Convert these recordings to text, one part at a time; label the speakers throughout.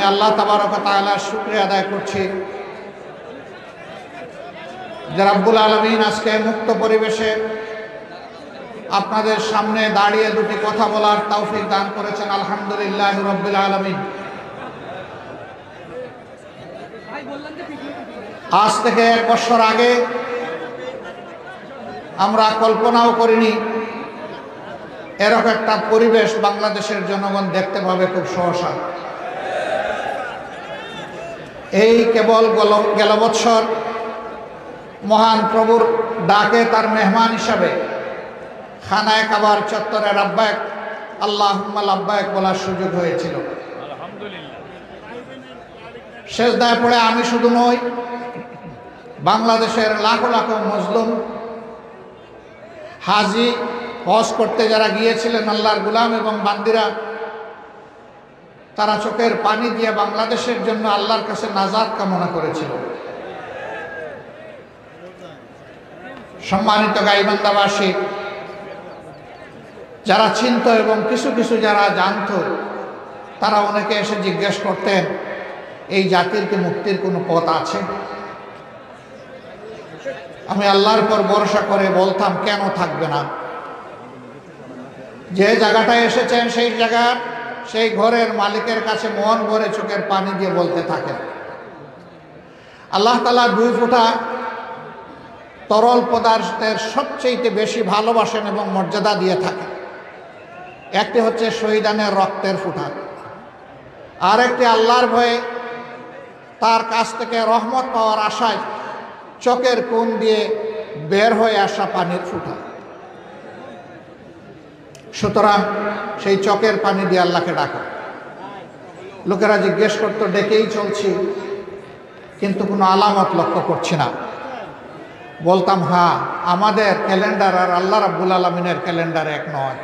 Speaker 1: আল্লাহ তাবারক ওয়া তাআলার শুকরিয়া আদায় করছি যে রাব্বুল আলামিন আজকে মুক্ত পরিবেশে আপনাদের সামনে দাঁড়িয়ে দুটি কথা বলার তৌফিক দান করেছেন। আলহামদুলিল্লাহ রাব্বিল আলামিন। আজ থেকে 1 বছর আগে আমরা কল্পনাও করিনি এরকম একটা পরিবেশ বাংলাদেশের জনগণ দেখতে পাবে খুব সহসা। এই কেবল গেল বছর মহান প্রভুর ডাকে তার মেহমান হিসাবে খানায়ে কাবার চত্বরে লাব্বাইক আল্লাহুম্মা লাব্বাইক বলার সুযোগ হয়েছিল। সেজদায় পড়ে আমি শুধু নই, বাংলাদেশের লাখো লাখো মুসলিম হাজি হজ করতে যারা গিয়েছিলেন আল্লাহর গোলাম এবং বান্দিরা, তারা চোখের পানি দিয়ে বাংলাদেশের জন্য আল্লাহর কাছে নাজাত কামনা করেছিল। সম্মানিত গাইবান্ধাবাসী, যারা চিনত এবং কিছু কিছু যারা জানত, তারা অনেকে এসে জিজ্ঞেস করতেন এই জাতির কি মুক্তির কোনো পথ আছে? আমি আল্লাহর পর ভরসা করে বলতাম কেন থাকবে না। যে জায়গাটায় এসেছেন সেই জায়গার সেই ঘরের মালিকের কাছে মন ভরে চোখের পানি দিয়ে বলতে থাকেন, আল্লাহ তাআলা 2 ফোঁটা তরল পদার্থের সবচেয়ে বেশি ভালোবাসেন এবং মর্যাদা দিয়ে থাকেন। একটি হচ্ছে শহীদানের রক্তের ফোঁটা, আর একটি আল্লাহর ভয়ে তার কাছ থেকে রহমত পাওয়ার আশায় চোখের কোণ দিয়ে বের হয়ে আসা পানির ফোঁটা। সুতরাং সেই চোখের পানি দিয়ে আল্লাহকে ডাকা। লোকেরা জিজ্ঞেস করতো ডেকেই চলছি কিন্তু কোনো আলামত লক্ষ্য করছি না। বলতাম হ্যাঁ, আমাদের ক্যালেন্ডার আর আল্লাহ রাব্বুল আলামিনের ক্যালেন্ডার এক নয়।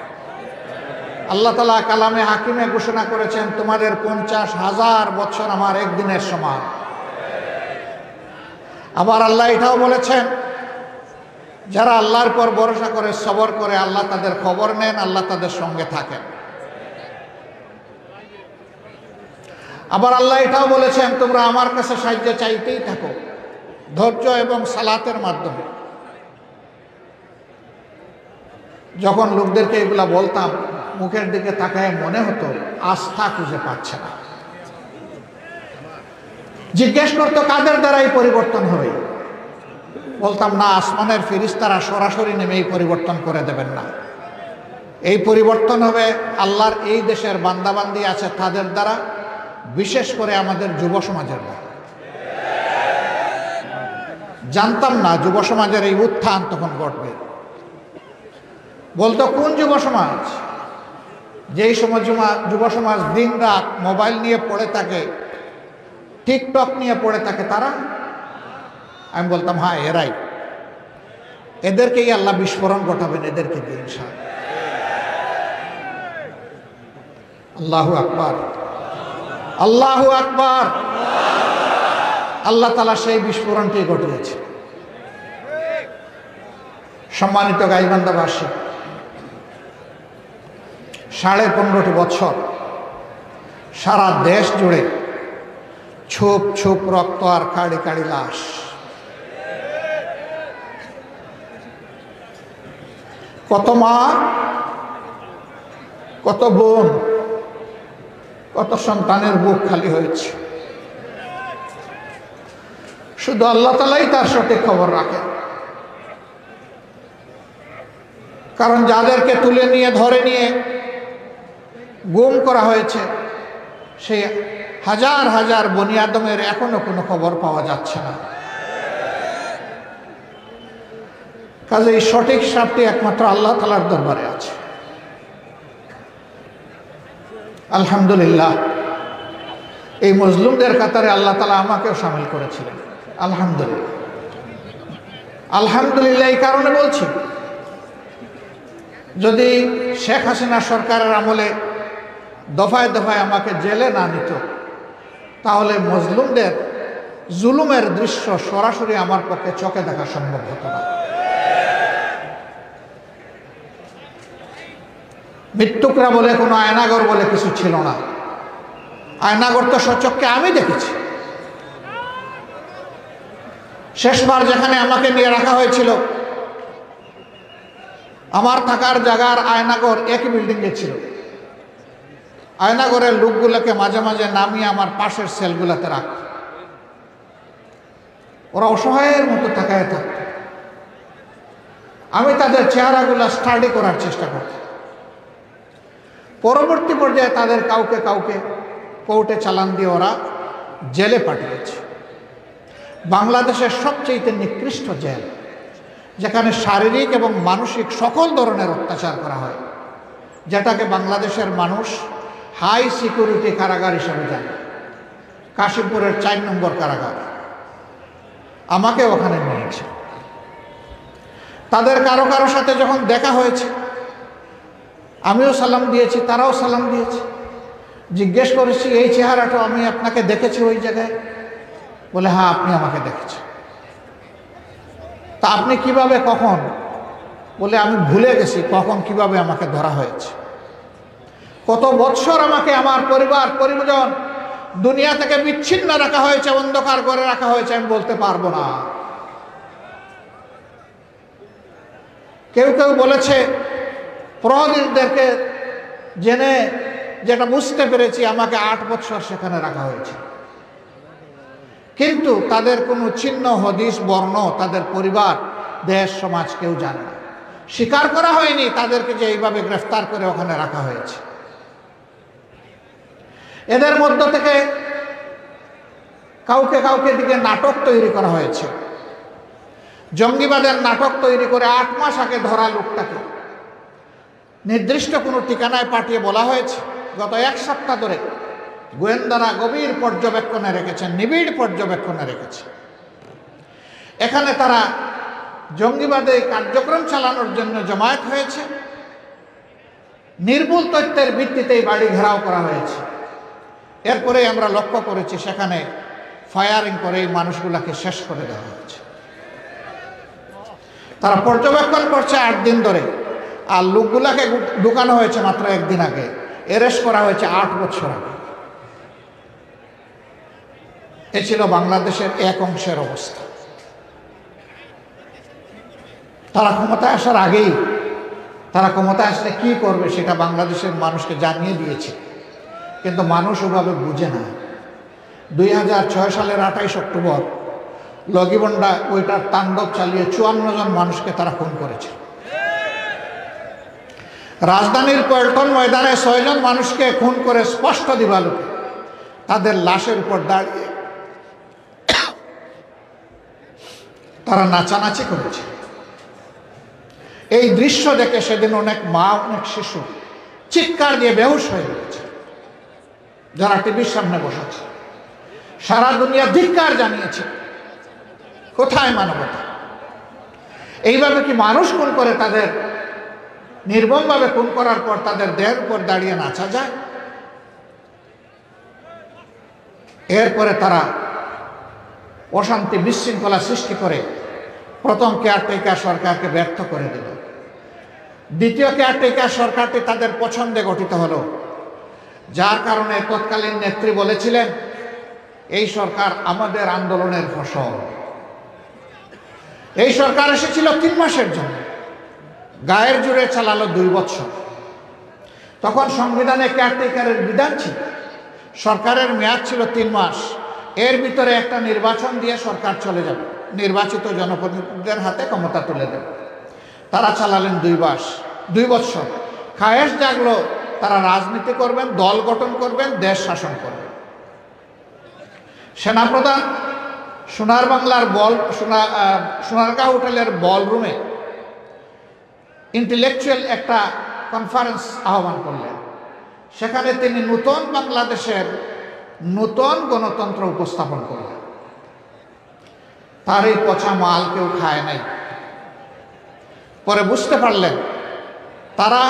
Speaker 1: আল্লাহ তাআলা কালামে হাকিমে ঘোষণা করেছেন তোমাদের 50,000 বছর আমার একদিনের সমান। আবার আল্লাহ এটাও বলেছেন যারা আল্লাহর পর ভরসা করে সবর করে আল্লাহ তাদের খবর নেন, আল্লাহ তাদের সঙ্গে থাকেন। আবার আল্লাহ এটাও বলেছেন তোমরা আমার কাছে সাহায্য চাইতেই থাকো ধৈর্য এবং সালাতের মাধ্যমে। যখন লোকদেরকে এগুলা বলতাম মুখের দিকে তাকায় মনে হতো আস্থা খুঁজে পাচ্ছে না। জিজ্ঞেস করতো কাদের দ্বারা এই পরিবর্তন হবে? বলতাম না, আসমানের ফেরেশতারা সরাসরি নেমে এই পরিবর্তন করে দেবেন না। এই পরিবর্তন হবে আল্লাহর এই দেশের বান্দাবান্দি আছে তাদের দ্বারা, বিশেষ করে আমাদের যুব সমাজের দ্বারা। জানতাম না যুব সমাজের এই উত্থান তখন ঘটবে। বলতো কোন যুব সমাজ? যেই সময় যুব সমাজ দিন রাত মোবাইল নিয়ে পড়ে থাকে, টিকটক নিয়ে পড়ে থাকে তারা। আমি বলতাম হ্যাঁ এরাই, এদেরকেই আল্লাহ বিস্ফোরণ ঘটাবেন, এদেরকে দিয়ে ইনশাআল্লাহ। আল্লাহু আকবার, আল্লাহু আকবার। আল্লাহ তাআলা সেই বিস্ফোরণটি ঘটিয়েছে। সম্মানিত গাইবান্ধাবাসী, 15.5 বছর সারা দেশ জুড়ে ছোপ ছোপ রক্ত আর কাড়ি কাড়ি লাশ। কত মা, কত বোন, কত সন্তানের বুক খালি হয়েছে। শুধু আল্লাহ তাআলাই তার সঠিক খবর রাখেন। কারণ যাদেরকে তুলে নিয়ে ধরে নিয়ে গুম করা হয়েছে সেই হাজার হাজার বনি আদমের এখনো কোনো খবর পাওয়া যাচ্ছে না। কাজে এই সঠিক সাপটি একমাত্র আল্লাহ তাআলার দরবারে আছে। আলহামদুলিল্লাহ, এই মজলুমদের কাতারে আল্লাহ তাআলা আমাকেও শামিল করেছিলেন। আলহামদুলিল্লাহ, আলহামদুলিল্লাহ। এই কারণে বলছি, যদি শেখ হাসিনা সরকারের আমলে দফায় দফায় আমাকে জেলে না নিত, তাহলে মজলুমদের জুলুমের দৃশ্য সরাসরি আমার পক্ষে চোখে দেখা সম্ভব হতো না। মৃত্যুকরা বলে কোনো আয়নাগর বলে কিছু ছিল না। আয়নাগর তো সচক্ষে আমি দেখেছি। শেষবার যেখানে আমাকে নিয়ে রাখা হয়েছিল, আমার থাকার জায়গার আয়নাগর একই বিল্ডিংয়ে ছিল। আয়নাগরের লোকগুলোকে মাঝে মাঝে নামিয়ে আমার পাশের সেলগুলোতে রাখত। ওরা অসহায়ের মতো তাকায় থাকত। আমি তাদের চেহারাগুলো স্টাডি করার চেষ্টা করতাম। পরবর্তী পর্যায়ে তাদের কাউকে কাউকে কোর্টে চালান দিয়ে ওরা জেলে পাঠিয়েছে। বাংলাদেশের সবচেয়ে নিকৃষ্ট জেল, যেখানে শারীরিক এবং মানসিক সকল ধরনের অত্যাচার করা হয়, যেটাকে বাংলাদেশের মানুষ হাই সিকিউরিটি কারাগার হিসাবে জানে। কাশিমপুরের 4 নম্বর কারাগার। আমাকে ওখানে নিয়েছে। তাদের কারো কারো সাথে যখন দেখা হয়েছে, আমিও সালাম দিয়েছি, তারাও সালাম দিয়েছে। জিজ্ঞেস করেছি, এই চেহারাটা আমি আপনাকে দেখেছি ওই জায়গায়? বলে, হ্যাঁ, আপনি আমাকে দেখেছেন। তা আপনি কিভাবে, কখন? বলে, আমি ভুলে গেছি কখন কিভাবে আমাকে ধরা হয়েছে। কত বৎসর আমাকে আমার পরিবার পরিজন দুনিয়া থেকে বিচ্ছিন্ন রাখা হয়েছে, অন্ধকার করে রাখা হয়েছে, আমি বলতে পারবো না। কেউ কেউ বলেছে, প্রহরীদেরকে জেনে যেটা বুঝতে পেরেছি, আমাকে 8 বছর সেখানে রাখা হয়েছে। কিন্তু তাদের কোনো চিহ্ন, হদিস, বর্ণ, তাদের পরিবার, দেশ, সমাজ কেউ জানে না। স্বীকার করা হয়নি তাদেরকে যে এইভাবে গ্রেফতার করে ওখানে রাখা হয়েছে। এদের মধ্য থেকে কাউকে কাউকে দিকে নাটক তৈরি করা হয়েছে। জঙ্গিবাদের নাটক তৈরি করে 8 মাস আগে ধরা লোকটাকে নির্দিষ্ট কোনো ঠিকানায় পাঠিয়ে বলা হয়েছে, গত 1 সপ্তাহ ধরে গোয়েন্দারা গভীর পর্যবেক্ষণে রেখেছেন, নিবিড় পর্যবেক্ষণে রেখেছে। এখানে তারা জঙ্গিবাদে কার্যক্রম চালানোর জন্য জমায়েত হয়েছে। নির্ভুল তথ্যের ভিত্তিতেই বাড়ি ঘেরাও করা হয়েছে। এরপরে আমরা লক্ষ্য করেছি সেখানে ফায়ারিং করে এই মানুষগুলাকে শেষ করে দেওয়া হয়েছে। তারা পর্যবেক্ষণ করছে 8 দিন ধরে, আর লোকগুলাকে ঢুকানো হয়েছে মাত্র 1 দিন আগে। অ্যারেস্ট করা হয়েছে 8 বছর আগে। এ ছিল বাংলাদেশের এক অংশের অবস্থা। তারা ক্ষমতায় আসার আগেই তারা ক্ষমতায় আসলে কি করবে সেটা বাংলাদেশের মানুষকে জানিয়ে দিয়েছে, কিন্তু মানুষ ওভাবে বুঝে না। 2006 সালের 28 অক্টোবর লগিবন্ডা ওইটার তাণ্ডব চালিয়ে 54 জন মানুষকে তারা খুন করেছে। রাজধানীর পল্টন ময়দানে 6 জন মানুষকে খুন করে স্পষ্ট দিবালোকে তাদের লাশের উপর দাঁড়িয়ে তারা নাচানাচি করেছে। এই দৃশ্য দেখে সেদিন অনেক মা, অনেক শিশু চিৎকার দিয়ে বেহুশ হয়ে গেছে, যারা টিভির সামনে বসেছে। সারা দুনিয়া ধিক্কার জানিয়েছে। কোথায় মানবতা? এইভাবে কি মানুষ খুন করে, তাদের নির্মমভাবে খুন করার পর তাদের দেহের উপর দাঁড়িয়ে নাচা যায়? এরপরে তারা অশান্তি, বিশৃঙ্খলা সৃষ্টি করে প্রথম কেয়ারটেকার সরকারকে ব্যর্থ করে দিল। দ্বিতীয় কেয়ারটেকার সরকারটি তাদের পছন্দে গঠিত হলো, যার কারণে তৎকালীন নেত্রী বলেছিলেন, এই সরকার আমাদের আন্দোলনের ফসল। এই সরকার এসেছিল 3 মাসের জন্য, গায়ের জোরে চালালো 2 বছর। তখন সংবিধানে কেয়ারটেকারের বিধান ছিল, সরকারের মেয়াদ ছিল 3 মাস। এর ভিতরে একটা নির্বাচন দিয়ে সরকার চলে যাবে, নির্বাচিত জনপ্রতিনিধিদের হাতে ক্ষমতা তুলে দেবে। তারা চালালেন 2 বছর। খায়েশ জাগলো তারা রাজনীতি করবেন, দল গঠন করবেন, দেশ শাসন করবেন। সেনাপ্রধান সোনার বাংলার সোনারগাঁও হোটেলের বলরুমে ইন্টেলেকচুয়াল একটা কনফারেন্স আহ্বান করলেন। সেখানে তিনি নতুন বাংলাদেশের নতুন গণতন্ত্র উপস্থাপন করলেন। তার এই পচা মাল কেউ খায় নাই। পরে বুঝতে পারলেন তারা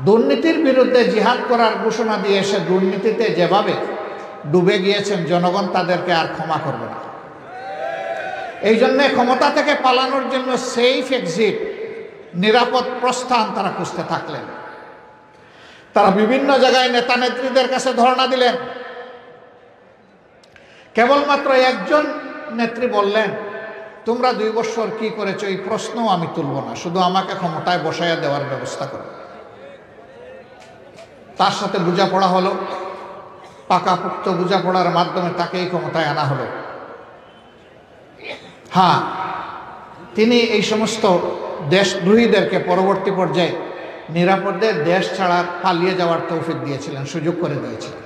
Speaker 1: দুর্নীতির বিরুদ্ধে জিহাদ করার ঘোষণা দিয়ে এসে দুর্নীতিতে যেভাবে ডুবে গিয়েছেন, জনগণ তাদেরকে আর ক্ষমা করবে না। এই জন্যে ক্ষমতা থেকে পালানোর জন্য সেফ এক্সিট, নিরাপদ প্রস্থান তারা খুঁজতে থাকলেন। তারা বিভিন্ন জায়গায় নেতা নেত্রীদের কাছে ধর্ণা দিলেন, কেবলমাত্র একজন নেত্রী বললেন, তোমরা 2 বছর কি করেছো এই প্রশ্নও আমি তুলব না, শুধু আমাকে ক্ষমতায় বসাইয়া দেওয়ার ব্যবস্থা করো। তার সাথে বোঝাপড়া হলো, পাকাপোক্ত বোঝাপড়ার মাধ্যমে তাকেই ক্ষমতায় আনা হলো। হ্যাঁ, তিনি এই সমস্ত দেশদ্রোহীদেরকে পরবর্তী পর্যায়ে নিরাপদে দেশ ছাড়া পালিয়ে যাওয়ার তৌফিক দিয়েছিলেন, সুযোগ করে দিয়েছিলেন।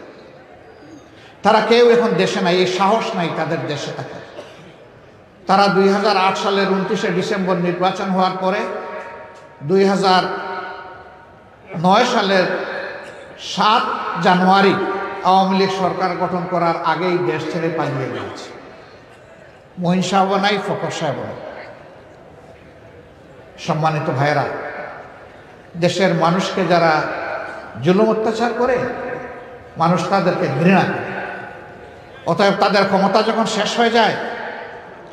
Speaker 1: তারা কেউ এখন দেশে নাই, এই সাহস নাই তাদের দেশে থাকার। তারা 2008 সালের 29শে ডিসেম্বর নির্বাচন হওয়ার পরে 2009 সালের 7 জানুয়ারি আওয়ামী লীগ সরকার গঠন করার আগেই দেশ ছেড়ে পালিয়ে গিয়েছে। মহিন সাহেব নাই, ফখর সাহেব নাই। সম্মানিত ভাইয়েরা, দেশের মানুষকে যারা জুলুম অত্যাচার করে, মানুষ তাদেরকে ঘৃণা করে। অতএব তাদের ক্ষমতা যখন শেষ হয়ে যায়,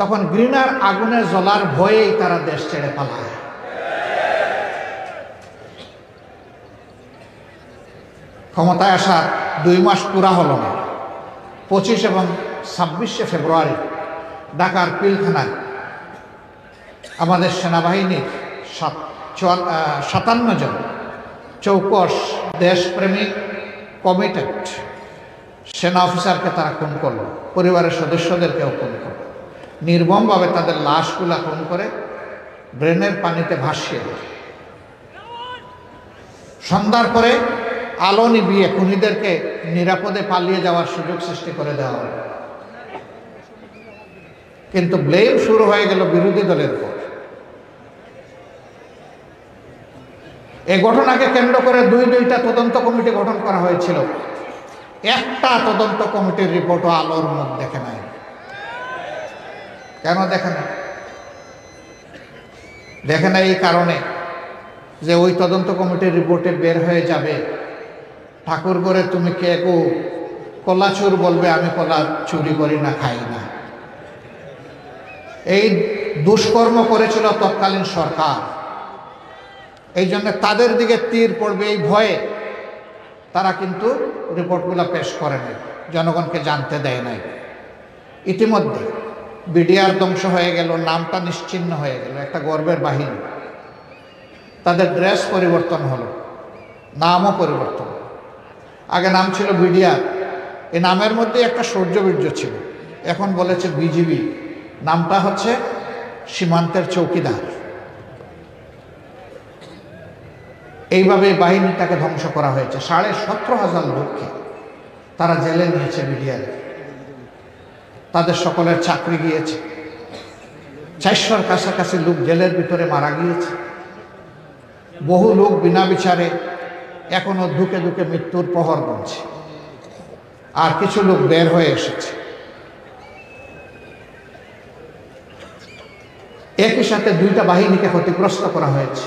Speaker 1: তখন ঘৃণার আগুনে জ্বলার ভয়েই তারা দেশ ছেড়ে পালায়। ক্ষমতায় আসার 2 মাস পুরা হলো না। 25 এবং 26শে ফেব্রুয়ারি ঢাকার পিলখানায় আমাদের সেনাবাহিনীর 57 জন চৌকস দেশপ্রেমিক কমিটেড সেনা অফিসারকে তারা খুন করলো, পরিবারের সদস্যদেরকেও খুন করলো। নির্মমভাবে তাদের লাশগুলা খুন করে ড্রেনের পানিতে ভাসিয়ে দিল। সন্ধ্যার পরে আলো নিভিয়ে খুনিদেরকে নিরাপদে পালিয়ে যাওয়ার সুযোগ সৃষ্টি করে দেওয়া হলো। কিন্তু ব্লেম শুরু হয়ে গেল বিরোধী দলের উপর। এই ঘটনাকে কেন্দ্র করে 2টা তদন্ত কমিটি গঠন করা হয়েছিল। একটা তদন্ত কমিটির রিপোর্টও আলোর মুখ দেখে নাই। কেন দেখে না? দেখে না এই কারণে যে ওই তদন্ত কমিটির রিপোর্টে বের হয়ে যাবে, ঠাকুর করে তুমি কে গো কলা চোর বলবে, আমি কলা চুরি করি না, খাই না। এই দুষ্কর্ম করেছিল তৎকালীন সরকার, এই জন্য তাদের দিকে তীর পড়বে এই ভয়ে তারা কিন্তু রিপোর্টগুলো পেশ করে নাই, জনগণকে জানতে দেয় নাই। ইতিমধ্যে বিডিআর ধ্বংস হয়ে গেল, নামটা নিশ্চিহ্ন হয়ে গেল, একটা গর্বের বাহিনী। তাদের ড্রেস পরিবর্তন হলো, নামও পরিবর্তন। আগে নাম ছিল বিডিআর, এই নামের মধ্যে একটা শৌর্যবীর্য ছিল। এখন বলেছে বিজিবি, নামটা হচ্ছে সীমান্তের চৌকিদার। এইভাবে বাহিনীটাকে ধ্বংস করা হয়েছে। 17,500 লোককে তারা জেলে নিয়েছে বিডিআর। তাদের সকলের চাকরি গিয়েছে। 400-র কাছাকাছি লোক জেলের ভিতরে মারা গিয়েছে। বহু লোক বিনা বিচারে এখনো ধুকে ধুকে মৃত্যুর প্রহর গুনছে। আর কিছু লোক বের হয়ে এসেছে। একই সাথে 2টা বাহিনীকে ক্ষতিগ্রস্ত করা হয়েছে।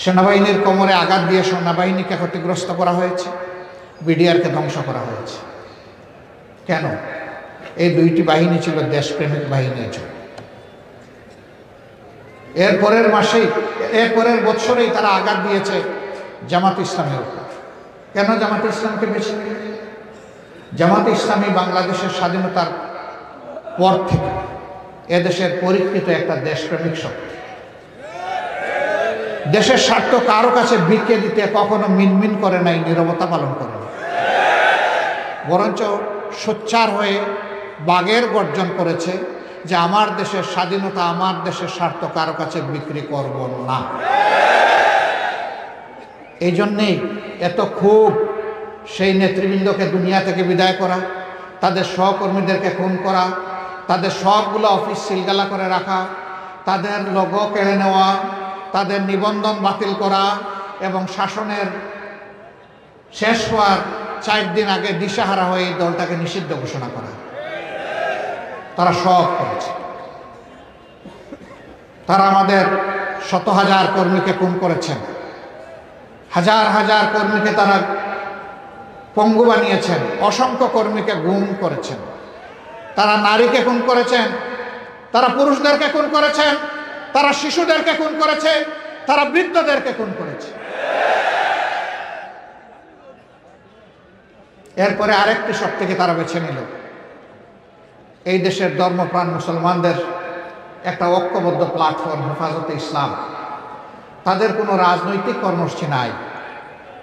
Speaker 1: সেনাবাহিনীর কোমরে আঘাত দিয়ে সেনাবাহিনীকে ক্ষতিগ্রস্ত করা হয়েছে, বিডিআরকে ধ্বংস করা হয়েছে। কেন? এই 2টি বাহিনী ছিল দেশপ্রেমিক বাহিনী। এরপরের বছরেই তারা আঘাত দিয়েছে জামাত ইসলামের উপর। কেন জামাত ইসলামকে বেছে নিল? জামাত ইসলামী বাংলাদেশের স্বাধীনতার পর থেকে এদেশের পরীক্ষিত একটা দেশপ্রেমিক শক্তি। দেশের স্বার্থ কারো কাছে বিকে দিতে কখনো মিনমিন করে নাই, নীরবতা পালন করে নাই, বরঞ্চ সোচ্চার হয়ে বাগের গর্জন করেছে যে আমার দেশের স্বাধীনতা, আমার দেশের স্বার্থ কারো কাছে বিক্রি করব না। এই জন্যেই এত খুব সেই নেতৃবৃন্দকে দুনিয়া থেকে বিদায় করা, তাদের সহকর্মীদেরকে খুন করা, তাদের সবগুলো অফিস সিলগালা করে রাখা, তাদের লোগো কেড়ে নেওয়া, তাদের নিবন্ধন বাতিল করা এবং শাসনের শেষ হওয়ার 4 দিন আগে দিশাহারা হয়ে এই দলটাকে নিষিদ্ধ ঘোষণা করা। তারা সব করেছে। তারা আমাদের 100,000 কর্মীকে খুন করেছেন, হাজার হাজার কর্মীকে তারা পঙ্গু বানিয়েছেন, অসংখ্য কর্মীকে গুম করেছেন। তারা নারীকে খুন করেছেন, তারা পুরুষদেরকে খুন করেছেন, তারা শিশুদেরকে খুন করেছে, তারা বৃদ্ধদেরকে খুন করেছে। এরপরে আরেকটি শক্তিকে তারা বেছে নিল, এই দেশের ধর্মপ্রাণ মুসলমানদের একটা ঐক্যবদ্ধ প্ল্যাটফর্ম হেফাজতে ইসলাম। তাদের কোনো রাজনৈতিক কর্মসূচি নাই,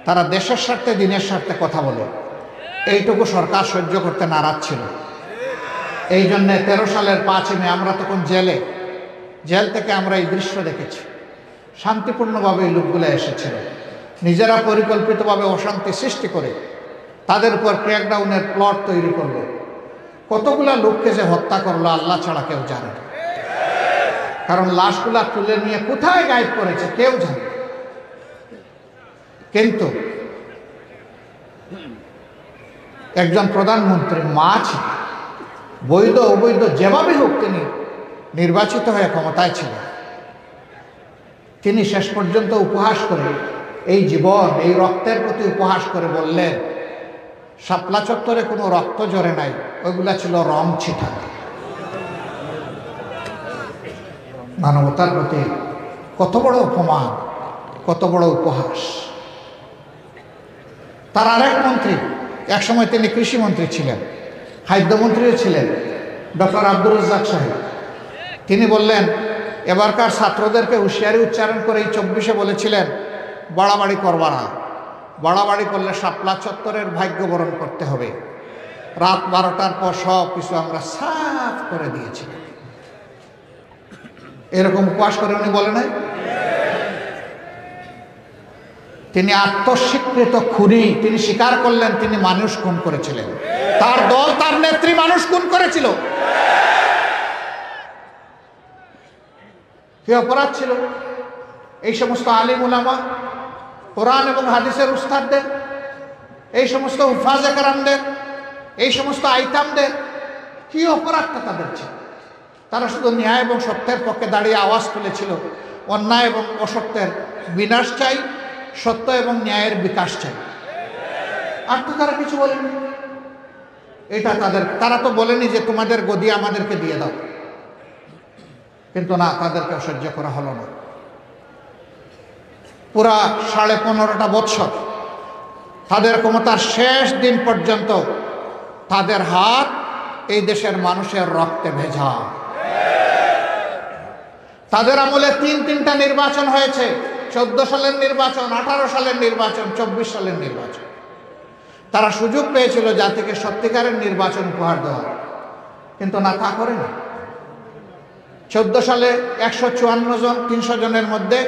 Speaker 1: তারা দেশের স্বার্থে দিনের স্বার্থে কথা বলে। এইটুকু সরকার সহ্য করতে নারাজ ছিল। এই জন্যে 13 সালের 5 মে আমরা তখন জেল থেকে আমরা এই দৃশ্য দেখেছি। শান্তিপূর্ণভাবে এই লোকগুলো এসেছিল, নিজেরা পরিকল্পিতভাবে অশান্তি সৃষ্টি করে তাদের উপর ক্র্যাকডাউনের প্লট তৈরি করলো। কতগুলা লোককে যে হত্যা করলো আল্লাহ ছাড়া কেউ জানে না, কারণ লাশগুলা তুলে নিয়ে কোথায় গায়েব করেছে কেউ জানে। কিন্তু একজন প্রধানমন্ত্রী মা ছিল, বৈধ অবৈধ যেভাবে হোক তিনি নির্বাচিত হয়ে ক্ষমতায় ছিলেন। তিনি শেষ পর্যন্ত উপহাস করে, এই জীবন এই রক্তের প্রতি উপহাস করে বললেন, শাপলা চত্বরে কোনো রক্ত ঝরে নাই, ওইগুলা ছিল রং ছিটা। মানবতার প্রতি কত বড় অপমান, কত বড় উপহাস। তার আরেক মন্ত্রী, একসময় তিনি কৃষিমন্ত্রী ছিলেন, খাদ্যমন্ত্রীও ছিলেন, ডক্টর আব্দুর রাজ্জাক সাহেব, তিনি বললেন এবারকার ছাত্রদেরকে হুঁশিয়ারি উচ্চারণ করে এই 24-এ বলেছিলেন, বাড়াবাড়ি করবা না, বাড়াবাড়ি করলে শাপলা চত্বরের ভাগ্য বরণ করতে হবে। রাত 12টার পর সব কিছু আমরা সাফ করে দিয়েছি। এরকম উপহাস করে উনি বলে নাই? তিনি আত্মস্বীকৃত খুনি, তিনি স্বীকার করলেন তিনি মানুষ খুন করেছিলেন, তার দল তার নেত্রী মানুষ খুন করেছিল। কি অপরাধ ছিল এই সমস্ত আলিম উলামা, কোরআন এবং হাদিসের উস্তাদদের, এই সমস্ত হুফাজে কেরামদের, এই সমস্ত আইতামদের কি অপরাধটা তাদের ছিল? তারা শুধু ন্যায় এবং সত্যের পক্ষে দাঁড়িয়ে আওয়াজ তুলেছিল, অন্যায় এবং অসত্যের বিনাশ চাই, সত্য এবং ন্যায়ের বিকাশ চাই। আর তো তারা কিছু বলেনি। এটা তারা তো বলেনি যে তোমাদের গদি আমাদেরকে দিয়ে দাও, কিন্তু না, তাদেরকে সহ্য করা হলো না। পুরা 15.5 বৎসর তাদের ক্ষমতার শেষ দিন পর্যন্ত তাদের হাত এই দেশের মানুষের রক্তে ভেজা। তাদের আমলে 3টা নির্বাচন হয়েছে, 14 সালের নির্বাচন, 18 সালের নির্বাচন, 24 সালের নির্বাচন। তারা সুযোগ পেয়েছিল জাতিকে সত্যিকারের নির্বাচন উপহার দেওয়া, কিন্তু না, তা করেনি। 14 সালে 154 জন 300 জনের মধ্যে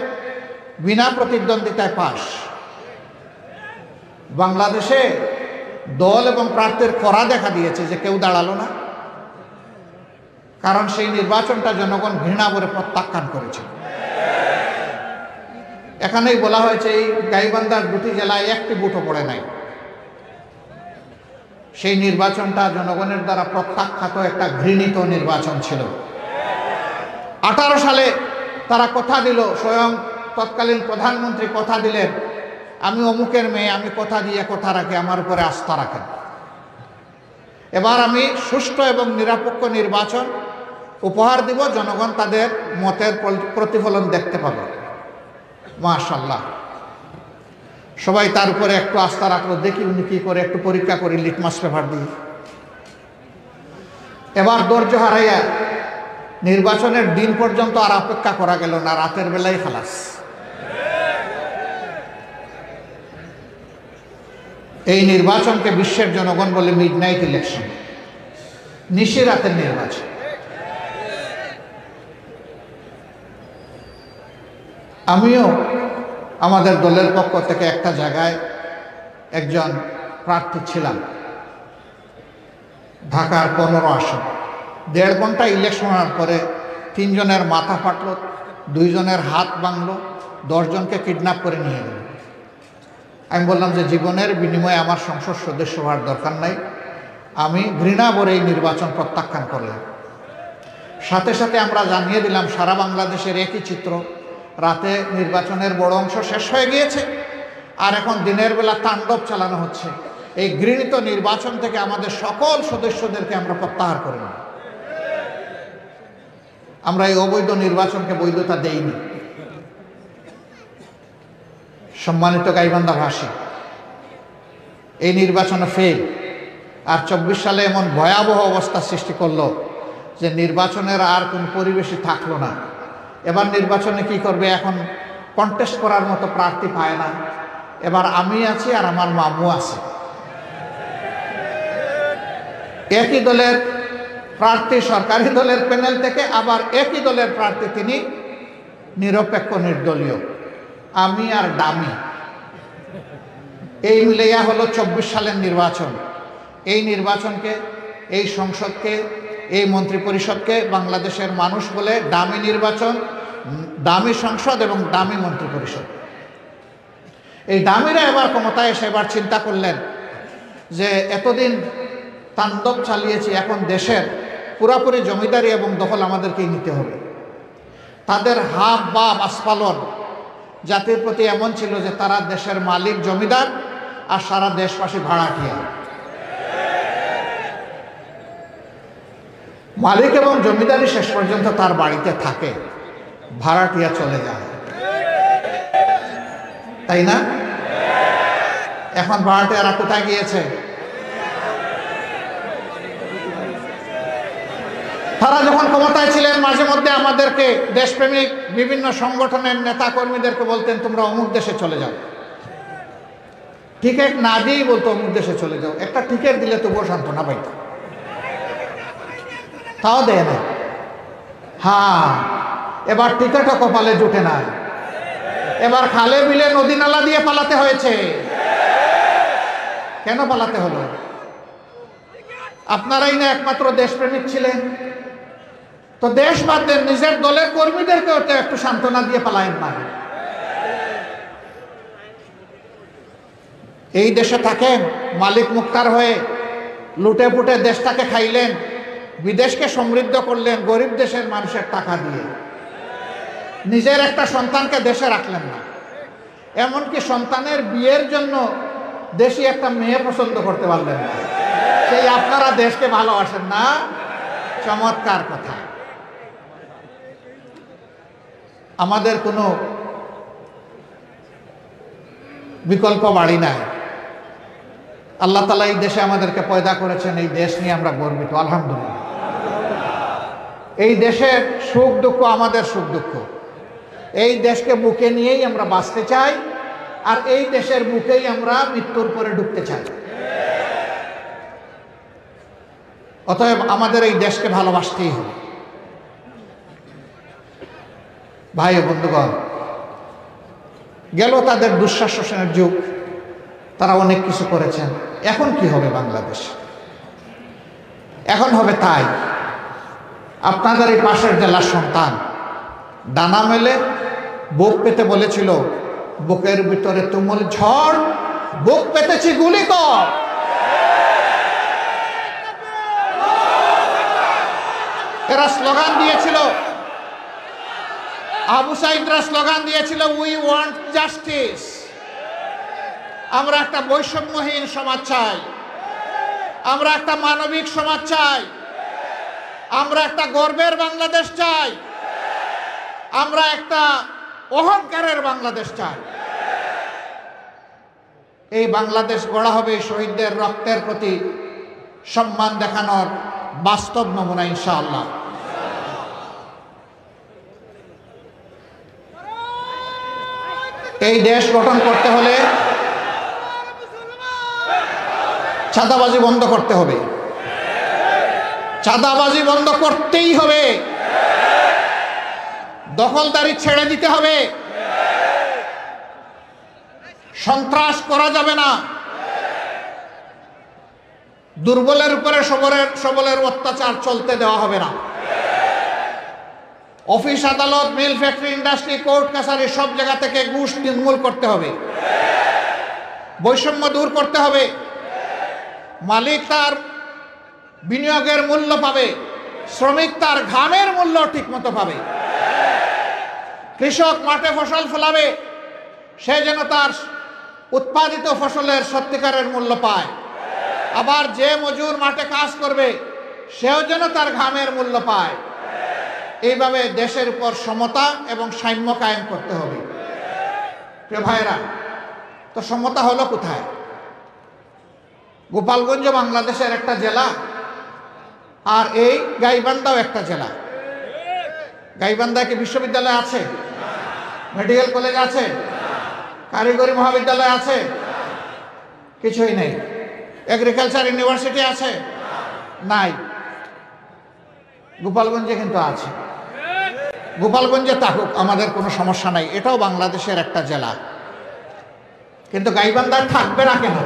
Speaker 1: বিনা প্রতিদ্বন্দ্বিতায় পাস। বাংলাদেশে দল এবং প্রার্থীর খরা দেখা দিয়েছে যে কেউ দাঁড়ালো না, কারণ সেই নির্বাচনটা জনগণ ঘৃণা করে প্রত্যাখ্যান করেছিল। এখানেই বলা হয়েছে এই গাইবান্ধার 2টি জেলায় 1টি ভোটও পড়ে নাই। সেই নির্বাচনটা জনগণের দ্বারা প্রত্যাখ্যাত একটা ঘৃণিত নির্বাচন ছিল। 18 সালে তারা কথা দিল, স্বয়ং তৎকালীন প্রধানমন্ত্রী কথা দিলেন, আমি অমুকের মেয়ে, আমি কথা দিয়ে কথা রাখি, আমার উপরে আস্থা রাখেন। এবার আমি সুষ্ঠু এবং নিরপেক্ষ নির্বাচন উপহার দিব, জনগণ তাদের মতের প্রতিফলন দেখতে পাবে। মাশাআল্লাহ, সবাই তার উপরে একটু আস্থা রাখলো, দেখি উনি কি করে, একটু পরীক্ষা করি লিটমাস পেপার দিয়ে। এবার ধৈর্য হারাইয়া নির্বাচনের দিন পর্যন্ত আর অপেক্ষা করা গেল না, রাতের বেলায় খালাস। এই নির্বাচনকে বিশ্বের জনগণ বলে মিডনাইট ইলেকশন, নিশি রাতের নির্বাচন। আমিও আমাদের দলের পক্ষ থেকে একটা জায়গায় একজন প্রার্থী ছিলাম, ঢাকার 15 আসন। 1.5 ঘন্টা ইলেকশন হওয়ার পরে 3 জনের মাথা ফাটল, 2 জনের হাত ভাঙল, 10 জনকে কিডন্যাপ করে নিয়ে গেল। আমি বললাম যে জীবনের বিনিময়ে আমার সংসদ সদস্য হওয়ার দরকার নাই, আমি ঘৃণা ভরে এই নির্বাচন প্রত্যাখ্যান করলাম। সাথে সাথে আমরা জানিয়ে দিলাম সারা বাংলাদেশের একই চিত্র, রাতে নির্বাচনের বড় অংশ শেষ হয়ে গিয়েছে, আর এখন দিনের বেলা তাণ্ডব চালানো হচ্ছে। এই ঘৃণিত নির্বাচন থেকে আমাদের সকল সদস্যদেরকে আমরা প্রত্যাহার করে নিই। আমরা এই অবৈধ নির্বাচনকে বৈধতা দেইনি। সম্মানিত গাইবান্ধাবাসী, এই নির্বাচনে ফেল, আর 24 সালে এমন ভয়াবহ অবস্থা সৃষ্টি করলো যে নির্বাচনের আর কোন পরিবেশই থাকলো না। এবার নির্বাচনে কি করবে, এখন কন্টেস্ট করার মতো প্রার্থী পায় না। এবার আমি আছি আর আমার মামু আছে, একই দলের প্রার্থী সরকারি দলের প্যানেল থেকে, আবার একই দলের প্রার্থী তিনি নিরপেক্ষ নির্দলীয়, আমি আর ডামি। এই মিলাইয়া হলো 24 সালের নির্বাচন। এই নির্বাচনকে, এই সংসদকে, এই মন্ত্রী পরিষদকে বাংলাদেশের মানুষ বলে ডামি নির্বাচন, ডামি সংসদ এবং ডামি মন্ত্রী পরিষদ। এই ডামিরা এবার ক্ষমতায় এসে এবার চিন্তা করলেন যে এতদিন তাণ্ডব চালিয়েছি, এখন দেশের পুরাপুরি জমিদারি এবং দখল আমাদেরকেই নিতে হবে। তাদের হাব বাব আস্ফালন জাতির প্রতি এমন ছিল যে তারা দেশের মালিক জমিদার আর সারা দেশবাসী ভাড়াটিয়া। মালিক এবং জমিদারি শেষ পর্যন্ত তার বাড়িতে থাকে, ভাড়াটিয়া চলে যায়, তাই না? এখন ভাড়াটিয়ারা কোথায় গিয়েছে? তারা যখন ক্ষমতায় ছিলেন মাঝে মধ্যে আমাদেরকে দেশপ্রেমিক বিভিন্ন সংগঠনের নেতা কর্মীদেরকে বলতেন তোমরা অমুক দেশে চলে যাও, টিকিট না দিয়েই বলতো অমুক দেশে চলে যাও। একটা টিকিট দিলে তবুও সান্ত্বনা পাইত, তাও দেয় না। হ্যাঁ, এবার টিকিটও কপালে জুটে না, এবার খালে বিলে নদী নালা দিয়ে পালাতে হয়েছে। কেন পালাতে হলো? আপনারাই না একমাত্র দেশপ্রেমিক ছিলেন, তো দেশ বাদ দেন, নিজের দলের কর্মীদেরকেও তো একটু সান্ত্বনা দিয়ে পালায়েন না। এই দেশে থাকেন মালিক মুক্তার হয়ে, লুটে পুটে দেশটাকে খাইলেন, বিদেশকে সমৃদ্ধ করলেন গরিব দেশের মানুষের টাকা দিয়ে, নিজের একটা সন্তানকে দেশে রাখলেন না। এমনকি সন্তানের বিয়ের জন্য দেশি একটা মেয়ে পছন্দ করতে পারলেন না। সেই আপনারা দেশকে ভালোবাসেন না? চমৎকার কথা। আমাদের কোনো বিকল্প বাড়ি নাই। আল্লাহ তাআলা এই দেশে আমাদেরকে পয়দা করেছেন, এই দেশ নিয়ে আমরা গর্বিত, আলহামদুলিল্লাহ। এই দেশের সুখ দুঃখ আমাদের সুখ দুঃখ, এই দেশকে বুকে নিয়েই আমরা বাঁচতে চাই, আর এই দেশের বুকেই আমরা মৃত্যুর পরে ঢুকতে চাই। অতএব আমাদের এই দেশকে ভালোবাসতেই হবে। ভাই ও বন্ধুগণ, গেল তাদের দুঃশাসনের যুগ, তারা অনেক কিছু করেছেন। এখন কি হবে বাংলাদেশ? এখন হবে তাই। আপনাদের এই পাশের জেলার সন্তান ডানা মেলে বুক পেতে বলেছিল, বুকের ভিতরে তুমুল ঝড়, বুক পেতেছি গুলি কর। এরা স্লোগান দিয়েছিল, আবু সাইদরা স্লোগান দিয়েছিল, উই ওয়ান্ট জাস্টিস। আমরা একটা বৈষম্যহীন সমাজ চাই, আমরা একটা মানবিক সমাজ চাই, আমরা একটা গর্বের বাংলাদেশ চাই, আমরা একটা অহংকারের বাংলাদেশ চাই। এই বাংলাদেশ গড়া হবে শহীদদের রক্তের প্রতি সম্মান দেখানোর বাস্তব নমুনা, ইনশাআল্লাহ। এই দেশ গঠন করতে হলে চাঁদাবাজি বন্ধ করতে হবে, চাঁদাবাজি বন্ধ করতেই হবে, দখলদারি ছেড়ে দিতে হবে, সন্ত্রাস করা যাবে না, দুর্বলের উপরে সবলের অত্যাচার চলতে দেওয়া হবে না। অফিস আদালত, মিল ফ্যাক্টরি, ইন্ডাস্ট্রি, কোর্ট কাছারি সব জায়গা থেকে ঘুষ নির্মূল করতে হবে, বৈষম্য দূর করতে হবে। মালিক তার বিনিয়োগের মূল্য পাবে, শ্রমিক তার ঘামের মূল্য ঠিকমতো পাবে। কৃষক মাঠে ফসল ফলাবে, সে যেন তার উৎপাদিত ফসলের সত্যিকারের মূল্য পায়। আবার যে মজুর মাঠে কাজ করবে, সেও যেন তার ঘামের মূল্য পায়। এইভাবে দেশের উপর সমতা এবং সাম্য কায়েম করতে হবে। প্রিয় ভাইয়েরা, তো সমতা হলো কোথায়? গোপালগঞ্জ বাংলাদেশের একটা জেলা, আর এই গাইবান্ধাও একটা জেলা। গাইবান্ধায় কি বিশ্ববিদ্যালয় আছে? মেডিকেল কলেজ আছে? কারিগরি মহাবিদ্যালয় আছে? কিছুই নেই। এগ্রিকালচার ইউনিভার্সিটি আছে? নাই। গোপালগঞ্জে কিন্তু আছে। গোপালগঞ্জে থাকুক, আমাদের কোনো সমস্যা নাই, এটাও বাংলাদেশের একটা জেলা। কিন্তু গাইবান্ধায় থাকবে না কেন?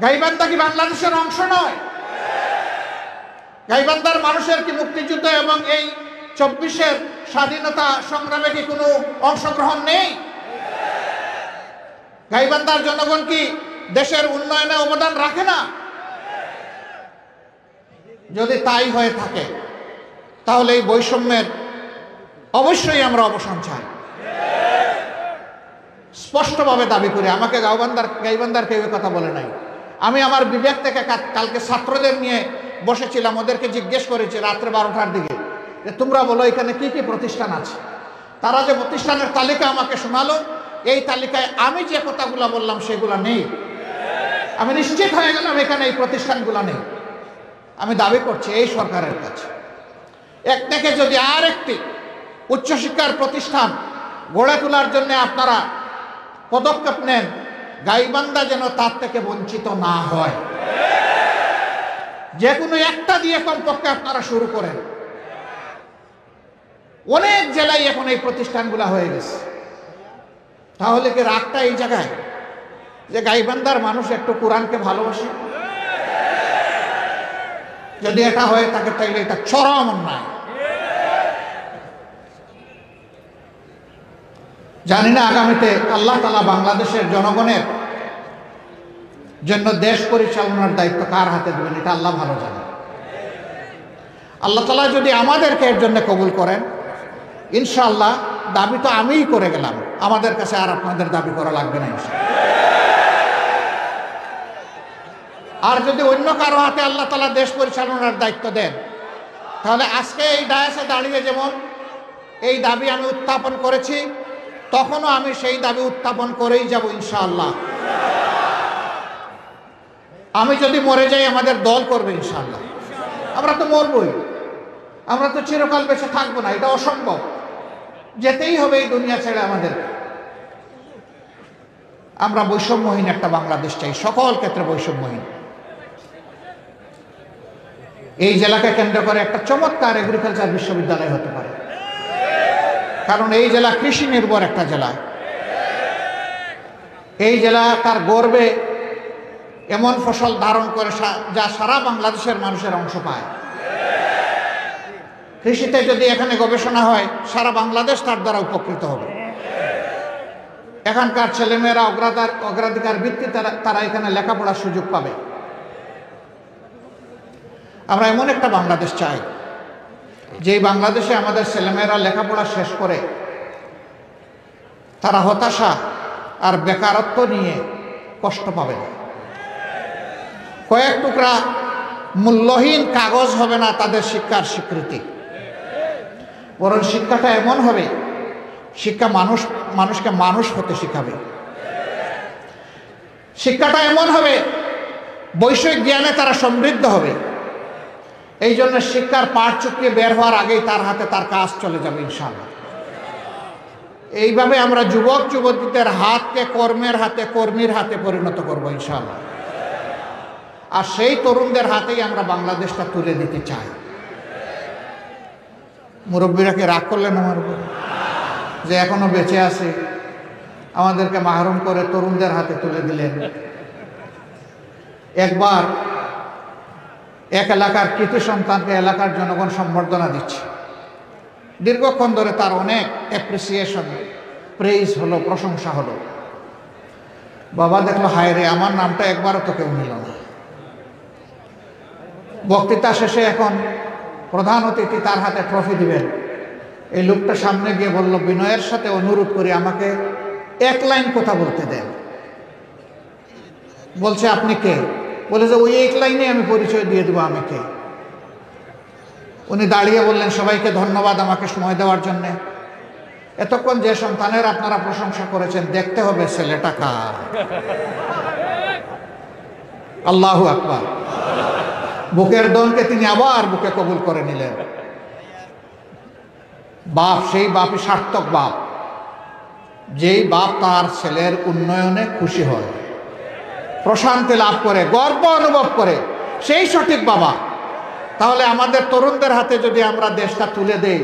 Speaker 1: গাইবান্ধা কি বাংলাদেশের অংশ নয়? গাইবান্ধার মানুষের কি মুক্তিযুদ্ধ এবং এই 24-এর স্বাধীনতা সংগ্রামে কি কোনো অংশগ্রহণ নেই? গাইবান্ধার জনগণ কি দেশের উন্নয়নে অবদান রাখে না? যদি তাই হয়ে থাকে তাহলে এই বৈষম্যের অবশ্যই আমরা অবসান চাই, স্পষ্টভাবে দাবি করি। আমাকে গাইবান্ধার কেউ কথা বলে নাই। আমি আমার বিবেক থেকে কালকে ছাত্রদের নিয়ে বসেছিলাম, ওদেরকে জিজ্ঞেস করেছি রাত্রে 12টার দিকে যে তোমরা বলো এখানে কি কি প্রতিষ্ঠান আছে। তারা যে প্রতিষ্ঠানের তালিকা আমাকে শোনালো, এই তালিকায় আমি যে কথাগুলো বললাম সেগুলো নেই। আমি নিশ্চিত হয়ে গেলাম এখানে এই প্রতিষ্ঠানগুলো নেই। আমি দাবি করছি এই সরকারের কাছে, এক থেকে যদি আর একটি উচ্চশিক্ষার প্রতিষ্ঠান গড়ে তোলার জন্য আপনারা পদক্ষেপ নেন, গাইবান্ধা যেন তার থেকে বঞ্চিত না হয়। যে কোনো একটা দিয়ে কমপক্ষে আপনারা শুরু করেন। অনেক জেলায় এখন এই প্রতিষ্ঠানগুলো হয়ে গেছে। তাহলে কি রাগটা এই জায়গায় যে গাইবান্ধার মানুষ একটু কোরআনকে ভালোবাসে? যদি এটা হয়ে থাকে তাহলে এটা চরম অন্যায়। জানি না আগামীতে আল্লাহ তাআলা বাংলাদেশের জনগণের জন্য দেশ পরিচালনার দায়িত্ব কার হাতে দেবেন, এটা আল্লাহ ভালো জানেন। আল্লাহ তাআলা যদি আমাদেরকে এর জন্য কবুল করেন, ইনশাআল্লাহ দাবি তো আমিই করে গেলাম, আমাদের কাছে আর আপনাদের দাবি করা লাগবে না ইনশাআল্লাহ। আর যদি অন্য কারো হাতে আল্লাহ তাআলা দেশ পরিচালনার দায়িত্ব দেন, তাহলে আজকে এই ডায়াসে দাঁড়িয়ে যেমন এই দাবি আমি উত্থাপন করেছি, তখনও আমি সেই দাবি উত্থাপন করেই যাব ইনশাআল্লাহ। আমি যদি মরে যাই আমাদের দল করবে ইনশাআল্লাহ। আমরা তো মরবই, আমরা তো চিরকাল বেঁচে থাকবো না, এটা অসম্ভব। যেতেই হবে এই দুনিয়া ছেড়ে আমাদের। আমরা বৈষম্যহীন একটা বাংলাদেশ চাই, সকল ক্ষেত্রে বৈষম্যহীন। এই জেলাকে কেন্দ্র করে একটা চমৎকার এগ্রিকালচার বিশ্ববিদ্যালয় হতে পারে, কারণ এই জেলা কৃষি নির্ভর একটা জেলা। এই জেলা তার গর্বে এমন ফসল ধারণ করে যা সারা বাংলাদেশের মানুষের অংশ পায়। কৃষিতে যদি এখানে গবেষণা হয়, সারা বাংলাদেশ তার দ্বারা উপকৃত হবে। এখানকার ছেলেমেয়েরা অগ্রাধিকার ভিত্তিতে তারা এখানে লেখাপড়ার সুযোগ পাবে। আমরা এমন একটা বাংলাদেশ চাই যেই বাংলাদেশে আমাদের ছেলেমেয়েরা লেখাপড়া শেষ করে তারা হতাশা আর বেকারত্ব নিয়ে কষ্ট পাবে না। কয়েক টুকরা মূল্যহীন কাগজ হবে না তাদের শিক্ষার স্বীকৃতি, বরং শিক্ষাটা এমন হবে, শিক্ষা মানুষকে মানুষ হতে শিখাবে। শিক্ষাটা এমন হবে, বৈষয়িক জ্ঞানে তারা সমৃদ্ধ হবে। এই জন্য শিক্ষার পাঠ চুকিয়ে বের হওয়ার আগেই তার হাতে তার কাজ চলে যাবে ইনশাআল্লাহ। এইভাবে আমরা যুবক যুবতীদের হাতকে কর্মের হাতে, কর্মীর হাতে পরিণত করব ইনশাআল্লাহ। আর সেই তরুণদের হাতেই আমরা বাংলাদেশটা তুলে দিতে চাই। মুরব্বীরা কি রাগ করলেন আমার উপর যে এখনো বেঁচে আছে, আমাদেরকে মাহরুম করে তরুণদের হাতে তুলে দিলেন? একবার এক এলাকার কৃতি সন্তানকে এলাকার জনগণ সম্বর্ধনা দিচ্ছে। দীর্ঘক্ষণ ধরে তার অনেক অ্যাপ্রিসিয়েশন, প্রেইজ হলো, প্রশংসা হলো। বাবা দেখলো, হায় রে, আমার নামটা একবারও তো কেউ নিল না। বক্তৃতা শেষে এখন প্রধান অতিথি তার হাতে ট্রফি দিবেন। এই লোকটা সামনে গিয়ে বলল, বিনয়ের সাথে অনুরোধ করি আমাকে এক লাইন কথা বলতে দেন। বলছে, আপনি কে? বলে যে ওই এক লাইনে আমি পরিচয় দিয়ে দেবো আমি কে। উনি দাঁড়িয়ে বললেন, সবাইকে ধন্যবাদ আমাকে সময় দেওয়ার জন্য। এতক্ষণ যে সন্তানের আপনারা প্রশংসা করেছেন, দেখতে হবে ছেলেটা কার। আল্লাহু আকবার। বুকের দনকে তিনি আবার বুকে কবুল করে নিলেন। বাপ সেই বাপই সার্থক বাপ, যেই বাপ তার ছেলের উন্নয়নে খুশি হয়, প্রশান্তি লাভ করে, গর্ব অনুভব করে, সেই সঠিক বাবা। তাহলে আমাদের তরুণদের হাতে যদি আমরা দেশটা তুলে দেই,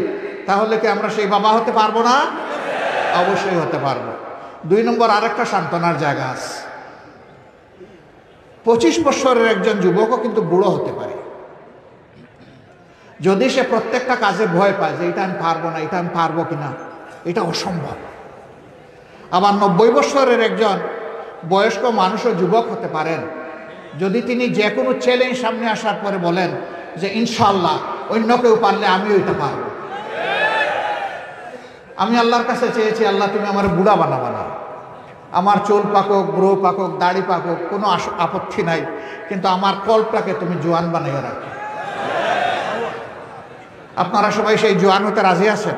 Speaker 1: তাহলে কি আমরা সেই বাবা হতে পারবো না? অবশ্যই হতে পারবো। 2 নম্বর আরেকটা সান্ত্বনার জায়গা আছে। 25 বছরের একজন যুবকও কিন্তু বুড়ো হতে পারে, যদি সে প্রত্যেকটা কাজে ভয় পায় যে এটা আমি পারবো না, এটা আমি পারবো কিনা, এটা অসম্ভব। আবার 90 বছরের একজন বয়স্ক মানুষও যুবক হতে পারেন, যদি তিনি যে কোনো চ্যালেঞ্জ সামনে আসার পরে বলেন যে ইনশাআল্লাহ অন্য কেউ পারলে আমিও এটা পারবো। আমি আল্লাহর কাছে চেয়েছি, আল্লাহ তুমি আমার বুড়া বানাবা না, আমার চুল পাকক, ব্রো পাকক, দাড়ি পাকক, কোনো আপত্তি নাই, কিন্তু আমার কল্পটাকে তুমি জোয়ান বানিয়ে রাখো। আপনারা সবাই সেই জোয়ান হতে রাজি আছেন?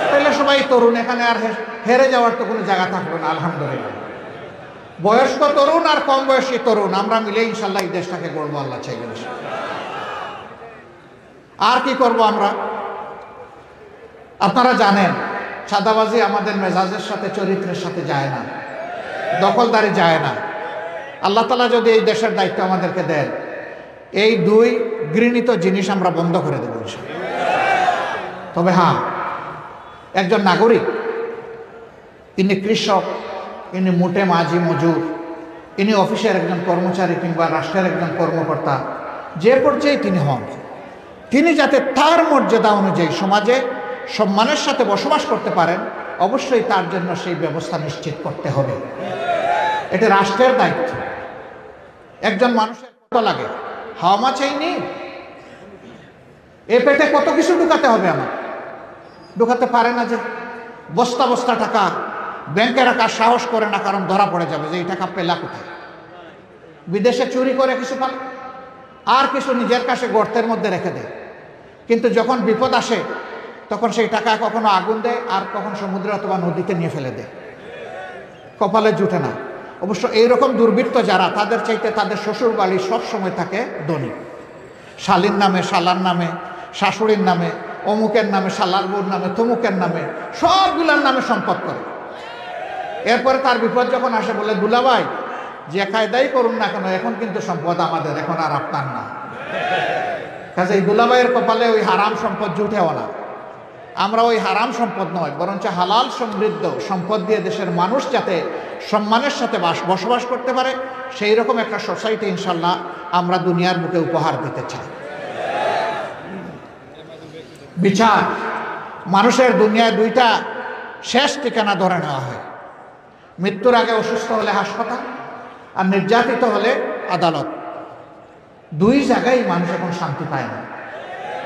Speaker 1: তাহলে সবাই তরুণ, এখানে আর হেরে যাওয়ার তো কোনো জায়গা থাকবে না। আলহামদুলিল্লাহ, বয়স্ক তরুণ আর কম বয়সী তরুণ আমরা মিলে ইনশাল্লাহ এই দেশটাকে গড়বো, আল্লাহ চাইবেন। আর কি করব আমরা? আপনারা জানেন সাদাবাজি আমাদের মেজাজের সাথে, চরিত্রের সাথে যায় না, দখলদারি যায় না। আল্লাহ তাআলা যদি এই দেশের দায়িত্ব আমাদেরকে দেন, এই 2 ঘৃণিত জিনিস আমরা বন্ধ করে দেব ইনশাআল্লাহ। তবে হ্যাঁ, একজন নাগরিক, ইনি কৃষক, ইনি মুটে মাঝি মজুর, ইনি অফিসের একজন কর্মচারী কিংবা রাষ্ট্রের একজন কর্মকর্তা, যে পর্যায়ে তিনি হন, তিনি যাতে তার মর্যাদা অনুযায়ী সমাজে সম্মানের সাথে বসবাস করতে পারেন, অবশ্যই তার জন্য সেই ব্যবস্থা নিশ্চিত করতে হবে। এটা রাষ্ট্রের দায়িত্ব। একজন মানুষের কত লাগে? How much I need? এ পেটে কত কিছু ঢুকাতে হবে আমার, ঢুকাতে পারে না। যে বস্তা বস্তা টাকা ব্যাংকে রাখার সাহস করে না, কারণ ধরা পড়ে যাবে যে এই টাকা পেলা কোথায়। বিদেশে চুরি করে কিছু পাল, আর কিছু নিজের কাছে গর্তের মধ্যে রেখে দেয়, কিন্তু যখন বিপদ আসে তখন সেই টাকা কখনো আগুন দেয়, আর কখন সমুদ্রে অথবা নদীতে নিয়ে ফেলে দেয়, কপালে জুটে না। অবশ্য এইরকম দুর্বৃত্ত যারা, তাদের চাইতে তাদের শ্বশুর বাড়ি সবসময় থাকে ধনী। শালীর নামে, শালার নামে, শাশুড়ির নামে, অমুকের নামে, শালার বউর নামে, তমুকের নামে, সবগুলোর নামে সম্পদ করে। এরপরে তার বিপদ যখন আসে বলে, দুলাভাই যে কায়দাই করুন না কেন, এখন কিন্তু সম্পদ আমাদের, এখন আর আপনার না। কাজে এই দুলাভাইয়ের কপালে ওই হারাম সম্পদ জুটেও না। আমরা ওই হারাম সম্পদ নয়, বরঞ্চ হালাল সমৃদ্ধ সম্পদ দিয়ে দেশের মানুষ যাতে সম্মানের সাথে বসবাস করতে পারে, সেই রকম একটা সোসাইটি ইনশাল্লাহ আমরা দুনিয়ার বুকে উপহার দিতে চাই। বিচার, মানুষের দুনিয়ায় 2টা শেষ ঠিকানা ধরে নেওয়া হয়। মৃত্যুর আগে অসুস্থ হলে হাসপাতাল, আর নির্যাতিত হলে আদালত। 2 জায়গায় মানুষ এখন শান্তি পায় না।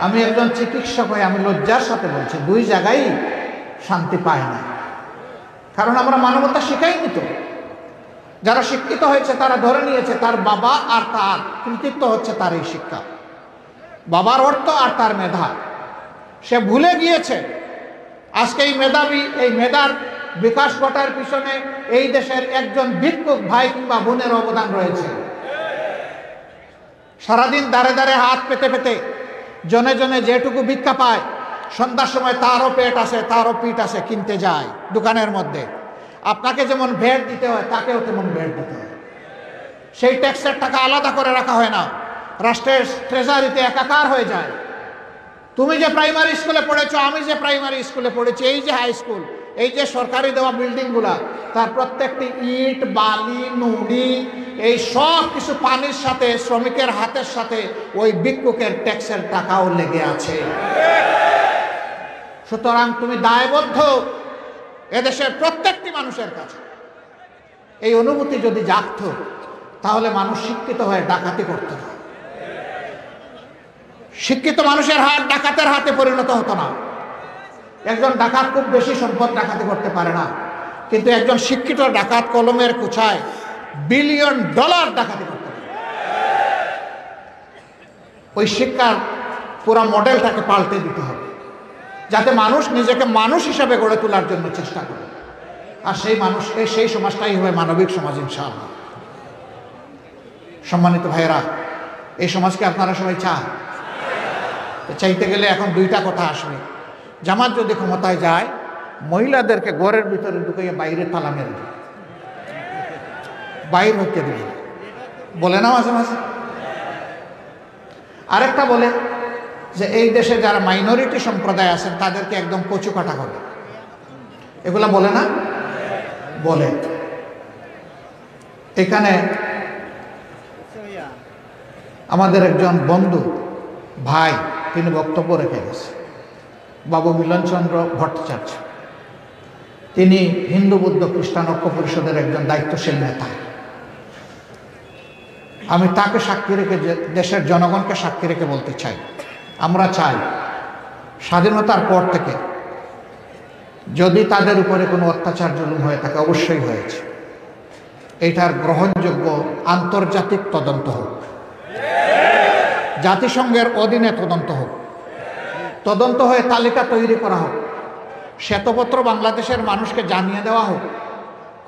Speaker 1: আমি একজন চিকিৎসক হয়ে আমি লজ্জার সাথে বলছি, 2 জায়গায় শান্তি পায় না। কারণ আমরা মানবতা শিখাইনি তো। যারা শিক্ষিত হয়েছে তারা ধরে নিয়েছে তার বাবা আর তার কৃতিত্ব হচ্ছে তার এই শিক্ষা, বাবার অর্থ আর তার মেধা। সে ভুলে গিয়েছে আজকে এই মেধাবী, এই মেধার বিকাশ ঘটার পিছনে এই দেশের একজন ভিক্ষুক ভাই কিংবা বোনের অবদান রয়েছে। সারাদিন দাঁড়ে দাঁড়ে হাত পেতে পেতে জনে জনে যেটুকু ভিক্ষা পায়, সন্ধ্যার সময় তারও পেট আছে, তারও পিঠ আছে, কিনতে যায় দোকানের মধ্যে। আপনাকে যেমন ভ্যাট দিতে হয়, তাকেও তেমন ভ্যাট দিতে হয়। সেই ট্যাক্সের টাকা আলাদা করে রাখা হয় না, রাষ্ট্রের ট্রেজারিতে একাকার হয়ে যায়। তুমি যে প্রাইমারি স্কুলে পড়েছো, আমি যে প্রাইমারি স্কুলে পড়েছি, এই যে হাই স্কুল, এই যে সরকারি দেওয়া বিল্ডিংগুলা, তার প্রত্যেকটি ইট, বালি, নুড়ি, এই সব কিছু পানির সাথে, শ্রমিকের হাতের সাথে ওই ভিক্ষুকের ট্যাক্সের টাকাও লেগে আছে। সুতরাং তুমি দায়বদ্ধ এদেশের প্রত্যেকটি মানুষের কাছে। এই অনুভূতি যদি জাগত, তাহলে মানুষ শিক্ষিত হয়ে ডাকাতি করত না। শিক্ষিত মানুষের হাত ডাকাতের হাতে পরিণত হতো না। একজন ডাকাত খুব বেশি সম্পদ ডাকাতি করতে পারে না, কিন্তু একজন শিক্ষিত ডাকাত কলমের কুচায় $1 বিলিয়ন ডাকাতি করতে পারে। ওই শিক্ষার পুরো মডেলটাকে পাল্টে দিতে হবে, যাতে মানুষ নিজেকে মানুষ হিসাবে গড়ে তোলার জন্য চেষ্টা করে। আর সেই মানুষকে, সেই সমাজটাই হবে মানবিক সমাজ ইনশাআল্লাহ। সম্মানিত ভাইয়েরা, এই সমাজকে আপনারা সবাই চান? চাইতে গেলে এখন দুইটা কথা আসবে। জামাত যদি ক্ষমতায় যায়, মহিলাদেরকে ঘরের ভিতরে ঢুকিয়ে বাইরে তালা মেরে দেবে, বাইর হতে দেবে, বলে না মাঝে মাঝে। আরেকটা বলে যে এই দেশে যারা মাইনরিটি সম্প্রদায় আছেন তাদেরকে একদম কচু কাটা হবে, এগুলা বলে না? বলে। এখানে আমাদের একজন বন্ধু ভাই, তিনি বক্তব্য রেখে গেছে, বাবু মিলনচন্দ্র ভট্টাচার্য। তিনি হিন্দু বৌদ্ধ খ্রিস্টান ঐক্য পরিষদের একজন দায়িত্বশীল নেতা। আমি তাকে সাক্ষী রেখে, দেশের জনগণকে সাক্ষী রেখে বলতে চাই, আমরা চাই স্বাধীনতার পর থেকে যদি তাদের উপরে কোনো অত্যাচার জুলুম হয়ে থাকে, অবশ্যই হয়েছে, এইটার গ্রহণযোগ্য আন্তর্জাতিক তদন্ত হোক, জাতিসংঘের অধীনে তদন্ত হোক, তদন্ত হয়ে তালিকা তৈরি করা হোক, শ্বেতপত্র বাংলাদেশের মানুষকে জানিয়ে দেওয়া হোক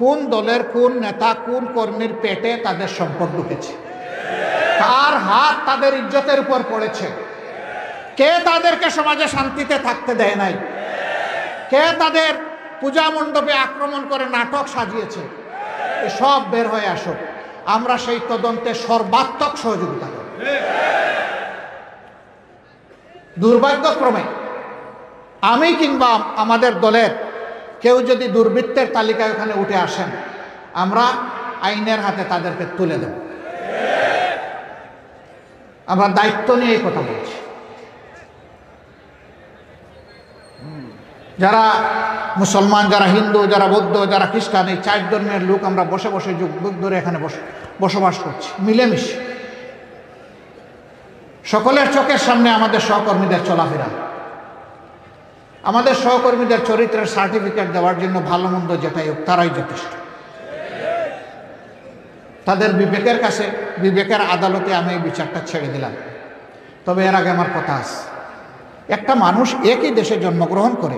Speaker 1: কোন দলের কোন নেতা কোন কর্মীর পেটে তাদের সম্পদ ঢুকেছে, কার হাত তাদের ইজ্জতের উপর পড়েছে, কে তাদেরকে সমাজে শান্তিতে থাকতে দেয় নাই, কে তাদের পূজা মণ্ডপে আক্রমণ করে নাটক সাজিয়েছে, সব বের হয়ে আসুক। আমরা সেই তদন্তে সর্বাত্মক সহযোগিতা করব। দুর্ভাগ্যক্রমে আমি কিংবা আমাদের দলের কেউ যদি দুর্বৃত্তের তালিকায় ওখানে উঠে আসেন, আমরা আইনের হাতে তাদেরকে তুলে দেব। আমরা দায়িত্ব নিয়ে এই কথা বলছি। যারা মুসলমান, যারা হিন্দু, যারা বৌদ্ধ, যারা খ্রিস্টান, এই 4 ধর্মের লোক আমরা বসে বসে যুগ যুগ ধরে এখানে বসবাস করছি মিলেমিশে। সকলের চোখের সামনে আমাদের সহকর্মীদের চলাফেরা, আমাদের সহকর্মীদের চরিত্রের সার্টিফিকেট দেওয়ার জন্য ভালো মন্দ যেটাই হোক তারাই যথেষ্ট। তাদের বিবেকের কাছে, বিবেকের আদালতে আমি এই বিচারটা ছেড়ে দিলাম। তবে এর আগে আমার কথা আছে, একটা মানুষ একই দেশে জন্মগ্রহণ করে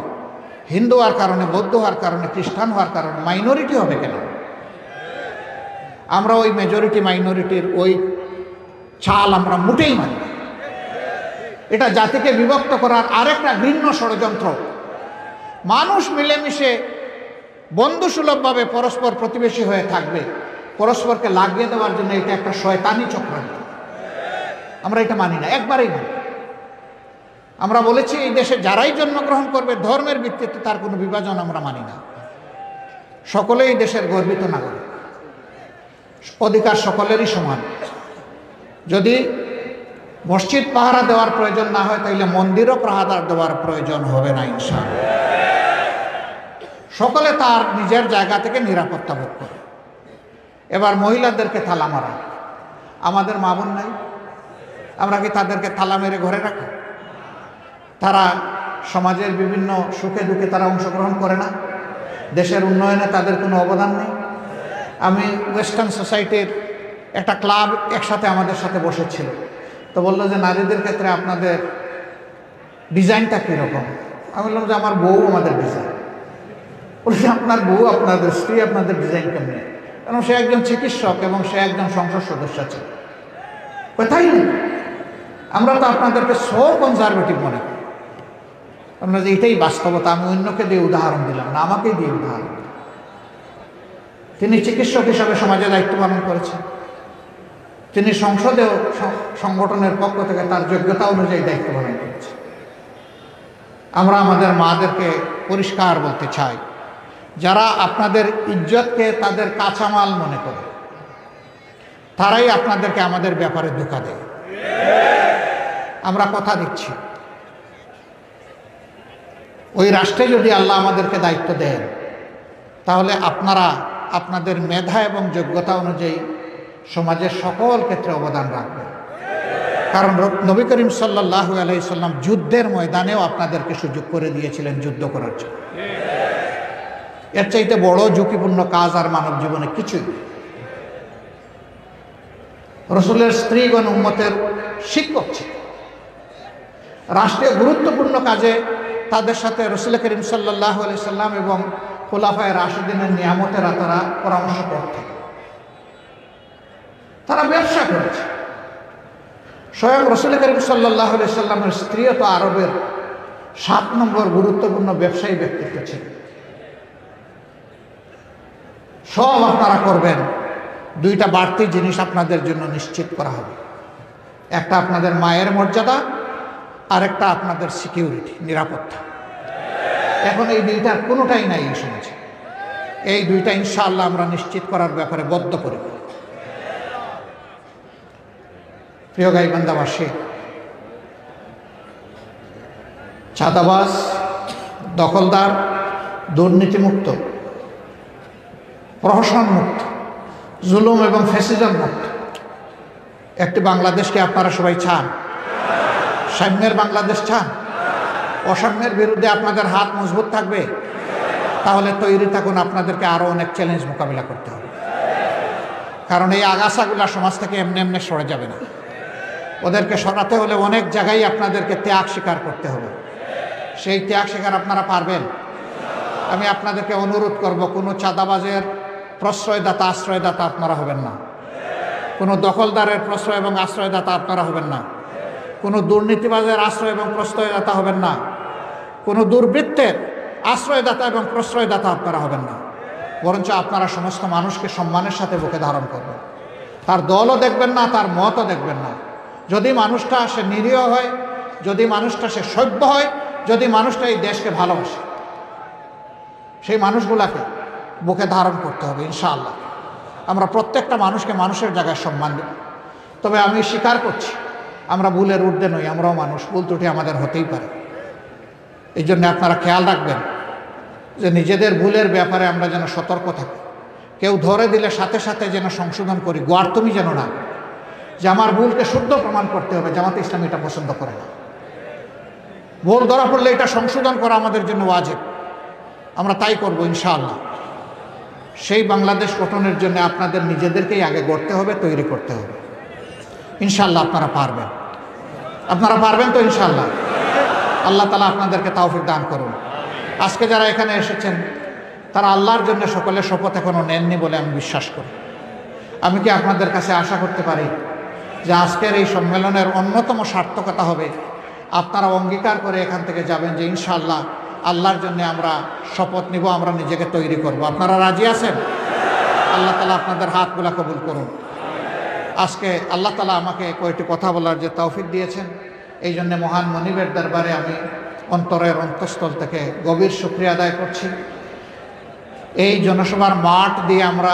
Speaker 1: হিন্দু হওয়ার কারণে, বৌদ্ধ হওয়ার কারণে, খ্রিস্টান হওয়ার কারণে মাইনরিটি হবে কেন? আমরা ওই মেজরিটি মাইনরিটির ওই চাল আমরা মোটেই মানি। এটা জাতিকে বিভক্ত করার আরেকটা ঘৃণ্য ষড়যন্ত্র। মানুষ মিলেমিশে বন্ধুসুলভভাবে পরস্পর প্রতিবেশী হয়ে থাকবে, পরস্পরকে লাগিয়ে দেওয়ার জন্য এটা একটা শয়তানি চক্রান্ত। আমরা এটা মানি না, একবারেই মানি। আমরা বলেছি এই দেশে যারাই জন্মগ্রহণ করবে ধর্মের ভিত্তিতে তার কোনো বিভাজন আমরা মানি না। সকলেই এই দেশের গর্বিত নাগরিক, অধিকার সকলেরই সমান। যদি মসজিদ পাহারা দেওয়ার প্রয়োজন না হয় তাহলে মন্দিরও পাহারা দেওয়ার প্রয়োজন হবে না ইনশাআল্লাহ। সকলে তার নিজের জায়গা থেকে নিরাপত্তা ভোগ করে। এবার মহিলাদেরকে তালা মারা, আমাদের মা বোন নাই, আমরা কি তাদেরকে তালা মেরে ঘরে রাখি? তারা সমাজের বিভিন্ন সুখে দুঃখে তারা অংশগ্রহণ করে না? দেশের উন্নয়নে তাদের কোনো অবদান নেই? আমি ওয়েস্টার্ন সোসাইটির একটা ক্লাব একসাথে আমাদের সাথে বসেছিল, তো বললো যে নারীদের ক্ষেত্রে আপনাদের ডিজাইনটা কীরকম? আমি বললাম যে আমার বউ আমাদের ডিজাইন। বলছি আপনার বউ, আপনাদের স্ত্রী, আপনাদের ডিজাইন কেমনি? কারণ সে একজন চিকিৎসক এবং সে একজন সংসদ সদস্য ছিল। কোথায় নেই, আমরা তো আপনাদেরকে সো কনজারভেটিভ মনে করি। আমরা যে এটাই বাস্তবতা। আমি অন্যকে দিয়ে উদাহরণ দিলাম না, আমাকেই দিয়ে উদাহরণ। তিনি চিকিৎসক হিসাবে সমাজে দায়িত্ব পালন করেছেন, তিনি সংসদেও সংগঠনের পক্ষ থেকে তার যোগ্যতা অনুযায়ী দায়িত্ব পালন করেছেন। আমরা আমাদের মাদেরকে পরিষ্কার বলতে চাই, যারা আপনাদের ইজ্জতকে তাদের কাঁচামাল মনে করে তারাই আপনাদেরকে আমাদের ব্যাপারে ধোঁকা দেয়। আমরা কথা দিচ্ছি, ওই রাষ্ট্রে যদি আল্লাহ আমাদেরকে দায়িত্ব দেন তাহলে আপনারা আপনাদের মেধা এবং যোগ্যতা অনুযায়ী সমাজের সকল ক্ষেত্রে অবদান রাখবেন। কারণ নবী করিম সাল্লাল্লাহু আলাইহি সাল্লাম যুদ্ধের ময়দানেও আপনাদেরকে সুযোগ করে দিয়েছিলেন যুদ্ধ করার জন্য। এর চাইতে বড় ঝুঁকিপূর্ণ কাজ আর মানব জীবনে কিছুই নেই। রসুলের স্ত্রীগণ উম্মতের শিক্ষক ছিল। রাষ্ট্রীয় গুরুত্বপূর্ণ কাজে তাদের সাথে রসুল করিম সাল্লাল্লাহু আলাইহি সাল্লাম এবং খুলাফায়ে রাশিদিনের নিয়ামতেরা তারা পরামর্শ করতেন। তারা ব্যবসা করেছে। স্বয়ং রাসূল করিম সাল্লাল্লাহু আলাইহি সাল্লামের স্ত্রীও তো আরবের 7 নম্বর গুরুত্বপূর্ণ ব্যবসায়ী ব্যক্তিত্ব ছিল। সব আপনারা করবেন, দুইটা বাড়তি জিনিস আপনাদের জন্য নিশ্চিত করা হবে। একটা আপনাদের মায়ের মর্যাদা, আর একটা আপনাদের সিকিউরিটি, নিরাপত্তা। এখন এই দুইটার কোনোটাই নাই এই সমাজে। এই দুইটা ইনশাআল্লাহ আমরা নিশ্চিত করার ব্যাপারে বদ্ধপরিকর। প্রিয় গাইবান্ধাবাসী, চাঁদাবাজ, দখলদার, দুর্নীতিমুক্ত, প্রহসন মুক্ত, জুলুম এবং ফ্যাসিজম মুক্ত একটি বাংলাদেশকে আপনারা সবাই চান? সাম্যের বাংলাদেশ চান? অসাম্যের বিরুদ্ধে আপনাদের হাত মজবুত থাকবে? তাহলে তৈরি থাকুন, আপনাদেরকে আরও অনেক চ্যালেঞ্জ মোকাবিলা করতে হবে। কারণ এই আগাছাগুলা সমাজ থেকে এমনি এমনি সরে যাবে না। ওদেরকে সরাতে হলে অনেক জায়গায় আপনাদেরকে ত্যাগ স্বীকার করতে হবে। সেই ত্যাগ স্বীকার আপনারা পারবেন? আমি আপনাদেরকে অনুরোধ করব, কোনো চাঁদাবাজের প্রশ্রয়দাতা আশ্রয়দাতা আপনারা হবেন না। কোনো দখলদারের প্রশ্রয় এবং আশ্রয়দাতা আপনারা হবেন না। কোনো দুর্নীতিবাজের আশ্রয় এবং প্রশ্রয়দাতা হবেন না। কোনো দুর্বৃত্তের আশ্রয়দাতা এবং প্রশ্রয়দাতা আপনারা হবেন না। বরঞ্চ আপনারা সমস্ত মানুষকে সম্মানের সাথে বুকে ধারণ করবেন। তার দলও দেখবেন না, তার মতও দেখবেন না। যদি মানুষটা সে নিরীহ হয়, যদি মানুষটা সে সভ্য হয়, যদি মানুষটা এই দেশকে ভালোবাসে, সেই মানুষগুলাকে বুকে ধারণ করতে হবে ইনশাআল্লাহ। আমরা প্রত্যেকটা মানুষকে মানুষের জায়গায় সম্মান দেব। তবে আমি স্বীকার করছি, আমরা ভুলের ঊর্ধ্বে নই, আমরাও মানুষ, ভুল ত্রুটি আমাদের হতেই পারে। এই জন্য আপনারা খেয়াল রাখবেন যে নিজেদের ভুলের ব্যাপারে আমরা যেন সতর্ক থাকি। কেউ ধরে দিলে সাথে সাথে যেন সংশোধন করি, গোয়ার্তমি যেন না, যে আমার ভুলকে শুদ্ধ প্রমাণ করতে হবে। জামাতে ইসলামী এটা পছন্দ করে না। ভুল ধরা পড়লে এটা সংশোধন করা আমাদের জন্য ওয়াজিব। আমরা তাই করব ইনশাআল্লাহ। সেই বাংলাদেশ গঠনের জন্য আপনাদের নিজেদেরকেই আগে গড়তে হবে, তৈরি করতে হবে। ইনশাআল্লাহ আপনারা পারবেন। আপনারা পারবেন তো ইনশাআল্লাহ? আল্লাহ তাআলা আপনাদেরকে তৌফিক দান করুন। আজকে যারা এখানে এসেছেন তারা আল্লাহর জন্য সকলের শপথ এখনও নেননি বলে আমি বিশ্বাস করি। আমি কি আপনাদের কাছে আশা করতে পারি যে আজকের এই সম্মেলনের অন্যতম সার্থকতা হবে আপনারা অঙ্গীকার করে এখান থেকে যাবেন যে ইনশাআল্লাহ আল্লাহর জন্য আমরা শপথ নিব, আমরা নিজেকে তৈরি করব। আপনারা রাজি আছেন? আল্লাহ তাআলা আপনাদের হাতগুলা কবুল করুন। আজকে আল্লাহ তাআলা আমাকে কয়েকটি কথা বলার যে তৌফিক দিয়েছেন, এই জন্যে মহান মনিবের দরবারে আমি অন্তরের অন্তঃস্থল থেকে গভীর শুকরিয়া আদায় করছি। এই জনসভার মাঠ দিয়ে আমরা